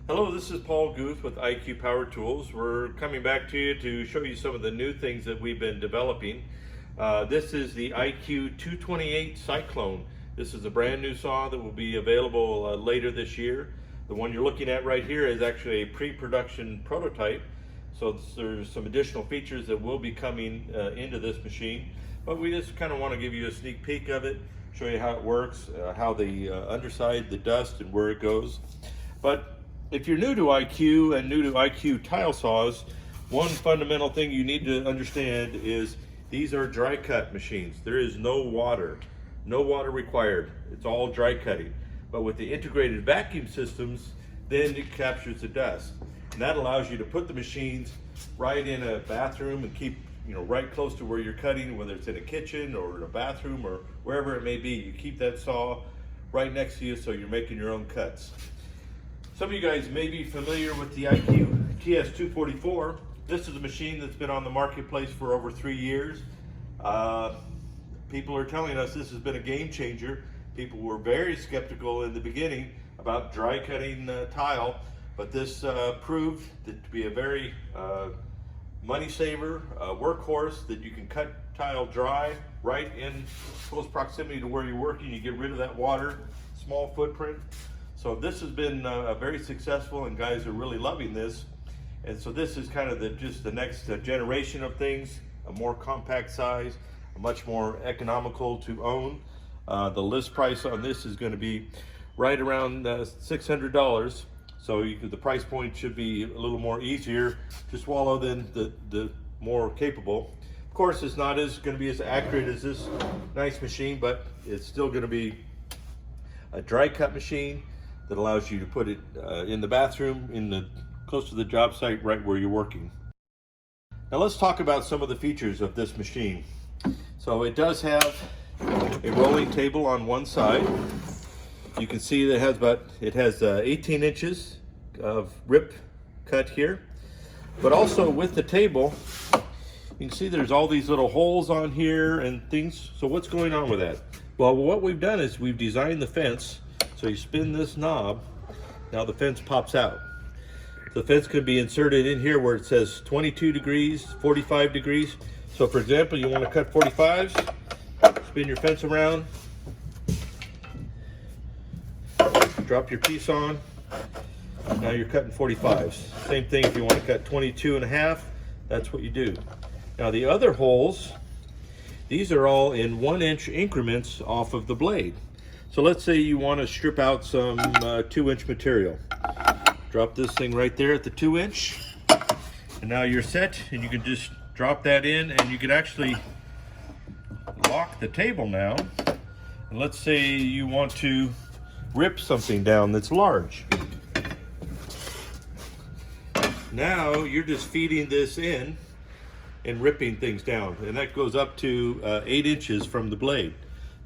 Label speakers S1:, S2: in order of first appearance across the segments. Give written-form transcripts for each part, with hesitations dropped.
S1: Hello, this is Paul Guth with IQ Power Tools. We're coming back to you to show you some of the new things that we've been developing. This is the IQ228 Cyclone. This is a brand new saw that will be available later this year. The one you're looking at right here is actually a pre-production prototype. So there's some additional features that will be coming into this machine. But we just kind of want to give you a sneak peek of it, show you how it works, how the underside, the dust, and where it goes. But if you're new to IQ and new to IQ tile saws, one fundamental thing you need to understand is these are dry cut machines. There is no water required. It's all dry cutting. But with the integrated vacuum systems, then it captures the dust. And that allows you to put the machines right in a bathroom and keep right close to where you're cutting, whether it's in a kitchen or in a bathroom or wherever it may be. You keep that saw right next to you so you're making your own cuts. Some of you guys may be familiar with the IQ TS244. This is a machine that's been on the marketplace for over 3 years. People are telling us this has been a game changer. People were very skeptical in the beginning about dry cutting tile, but this proved to be a very money saver, workhorse that you can cut tile dry right in close proximity to where you're working. You get rid of that water, small footprint. So this has been very successful, and guys are really loving this. And so this is kind of just the next generation of things, a more compact size, a much more economical to own. The list price on this is going to be right around $600. So the price point should be a little more easier to swallow than the more capable. Of course, it's not going to be as accurate as this nice machine, but it's still going to be a dry cut machine that allows you to put it in the bathroom, close to the job site, right where you're working. Now let's talk about some of the features of this machine. So it does have a rolling table on one side. You can see that it has 18 inches of rip cut here, but also with the table, you can see there's all these little holes on here and things. So what's going on with that? Well, what we've done is we've designed the fence. So you spin this knob, now the fence pops out. The fence could be inserted in here where it says 22 degrees, 45 degrees. So for example, you want to cut 45s, spin your fence around, drop your piece on, now you're cutting 45s. Same thing if you want to cut 22.5, that's what you do. Now the other holes, these are all in 1-inch increments off of the blade. So let's say you want to strip out some 2-inch material. Drop this thing right there at the 2-inch, and now you're set, and you can just drop that in, and you can actually lock the table now. And let's say you want to rip something down that's large. Now you're just feeding this in and ripping things down, and that goes up to 8 inches from the blade.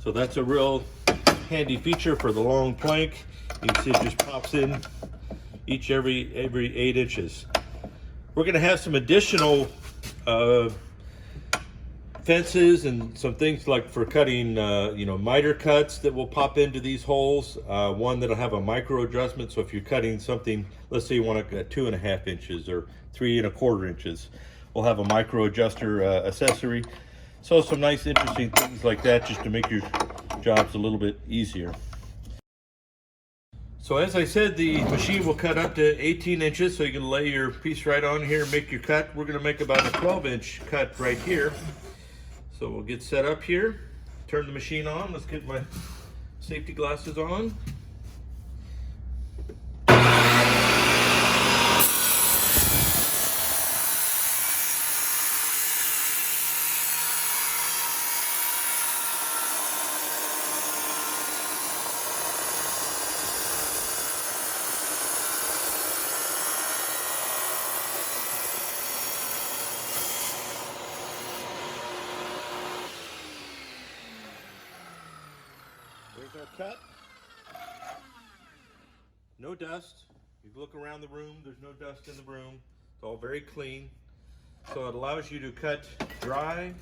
S1: So that's a real handy feature for the long plank. You can see it just pops in every 8 inches. We're going to have some additional fences and some things like for cutting miter cuts that will pop into these holes. One that'll have a micro adjustment, so if you're cutting something, let's say you want to cut 2.5 inches or 3.25 inches, we'll have a micro adjuster accessory. So some nice interesting things like that just to make your jobs a little bit easier. So as I said, the machine will cut up to 18 inches, so you can lay your piece right on here and make your cut. We're going to make about a 12-inch cut right here. So we'll get set up here, turn the machine on. Let's get my safety glasses on. There's our cut. No dust. You look around the room, there's no dust in the room. It's all very clean. So it allows you to cut dry,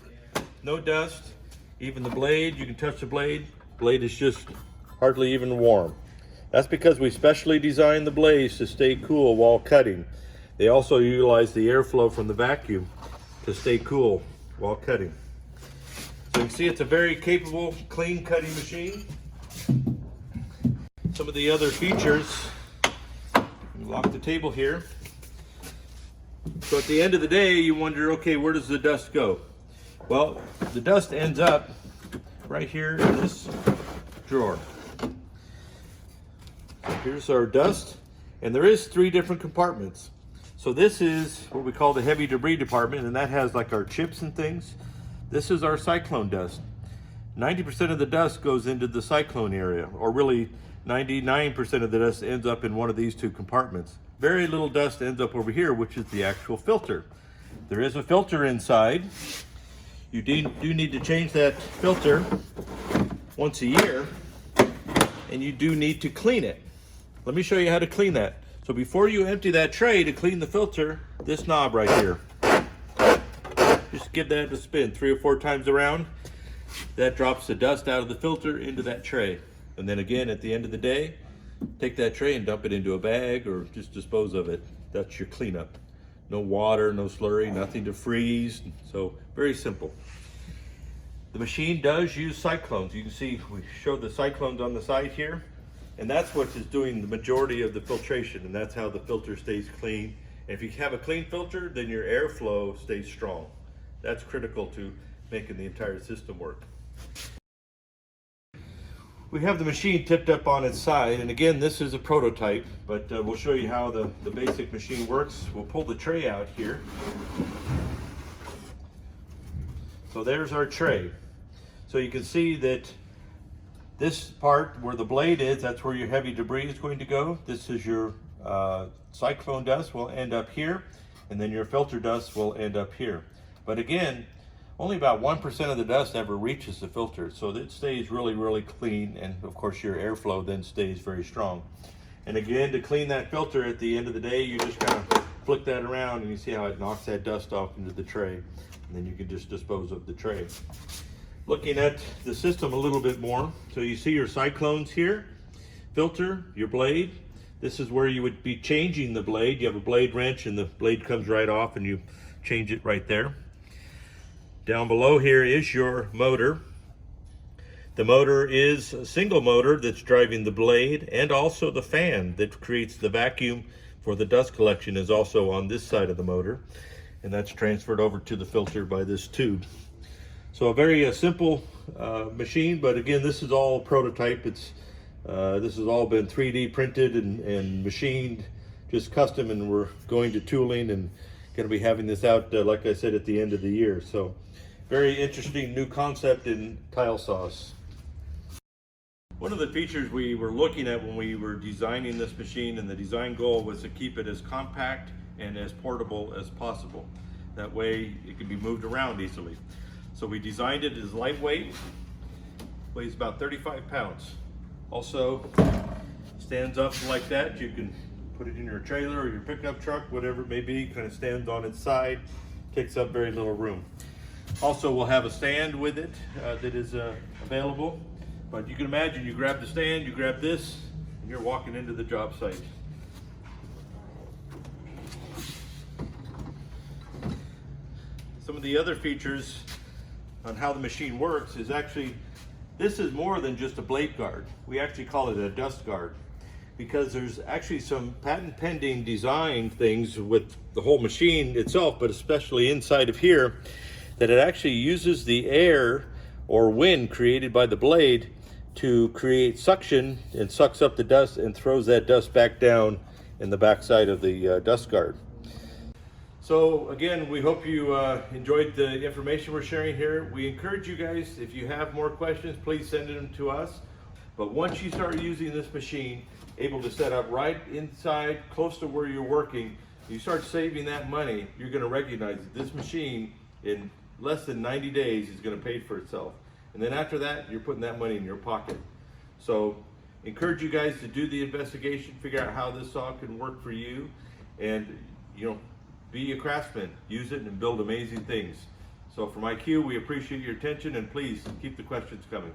S1: no dust. Even the blade, you can touch the blade. Blade is just hardly even warm. That's because we specially designed the blades to stay cool while cutting. They also utilize the airflow from the vacuum to stay cool while cutting. So you can see it's a very capable, clean cutting machine. Some of the other features, lock the table here. So at the end of the day, you wonder, okay, where does the dust go? Well, the dust ends up right here in this drawer. So here's our dust, and there is 3 different compartments. So this is what we call the heavy debris department, and that has like our chips and things. This is our cyclone dust. 90% of the dust goes into the cyclone area, or really 99% of the dust ends up in one of these 2 compartments. Very little dust ends up over here, which is the actual filter. There is a filter inside. You do need to change that filter once a year, and you do need to clean it. Let me show you how to clean that. So before you empty that tray to clean the filter, this knob right here, just give that a spin 3 or 4 times around. That drops the dust out of the filter into that tray. And then again, at the end of the day, take that tray and dump it into a bag or just dispose of it. That's your cleanup. No water, no slurry, nothing to freeze. So very simple. The machine does use cyclones. You can see we showed the cyclones on the side here. And that's what is doing the majority of the filtration, and that's how the filter stays clean. And if you have a clean filter, then your airflow stays strong. That's critical to making the entire system work. We have the machine tipped up on its side, and again, this is a prototype, but we'll show you how the basic machine works. We'll pull the tray out here. So there's our tray. So you can see that this part where the blade is, that's where your heavy debris is going to go. This is your cyclone dust will end up here, and then your filter dust will end up here. But again, only about 1% of the dust ever reaches the filter, so it stays really, really clean, and of course your airflow then stays very strong. And again, to clean that filter at the end of the day, you just kind of flick that around and you see how it knocks that dust off into the tray, and then you can just dispose of the tray. Looking at the system a little bit more, so you see your cyclones here, filter, your blade. This is where you would be changing the blade. You have a blade wrench and the blade comes right off and you change it right there. Down below here is your motor. The motor is a single motor that's driving the blade, and also the fan that creates the vacuum for the dust collection is also on this side of the motor, and that's transferred over to the filter by this tube. So a very simple machine, but again, this is all prototype. This has all been 3D printed and machined, just custom, and we're going to tooling and going to be having this out, like I said, at the end of the year. So very interesting new concept in tile saws. One of the features we were looking at when we were designing this machine, and the design goal was to keep it as compact and as portable as possible. That way it can be moved around easily. So we designed it as lightweight, weighs about 35 pounds. Also stands up like that. You can put it in your trailer or your pickup truck, whatever it may be, kind of stands on its side, takes up very little room. Also, we'll have a stand with it that is available. But you can imagine, you grab the stand, you grab this, and you're walking into the job site. Some of the other features on how the machine works is actually, this is more than just a blade guard. We actually call it a dust guard, because there's actually some patent pending design things with the whole machine itself, but especially inside of here, that it actually uses the air or wind created by the blade to create suction and sucks up the dust and throws that dust back down in the backside of the dust guard. So again, we hope you enjoyed the information we're sharing here. We encourage you guys, if you have more questions, please send them to us. But once you start using this machine, able to set up right inside, close to where you're working, you start saving that money, you're gonna recognize that this machine in less than 90 days is gonna pay for itself. And then after that, you're putting that money in your pocket. So encourage you guys to do the investigation, figure out how this saw can work for you, and be a craftsman, use it and build amazing things. So from IQ, we appreciate your attention, and please keep the questions coming.